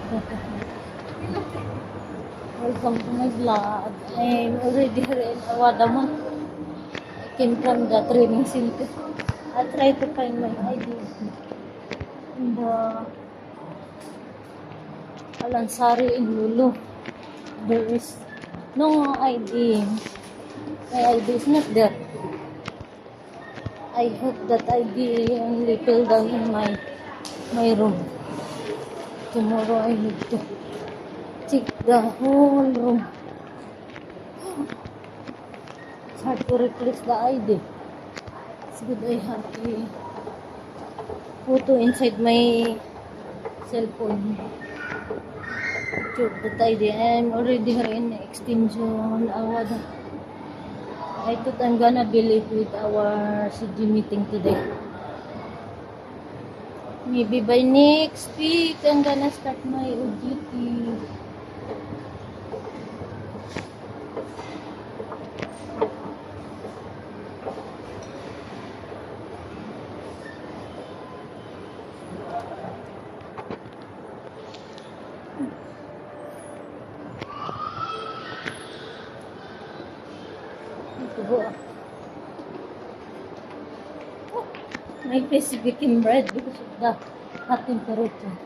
Welcome to my vlog. I'm already here in Awadamon. I came from the training center. I try to find my ID in the Alansari in Lulu. There is no ID. My ID is not there. I hope that ID only fell down in my room. Tomorrow I need to check the whole room. It's hard to replace the ID. It's good I have a photo inside my cell phone. Check that ID. I'm already here in extension Awada. I thought I'm gonna be late with our CG meeting today. Maybe by next week, I'm gonna start my OJT. My face became red because of the hot temperature.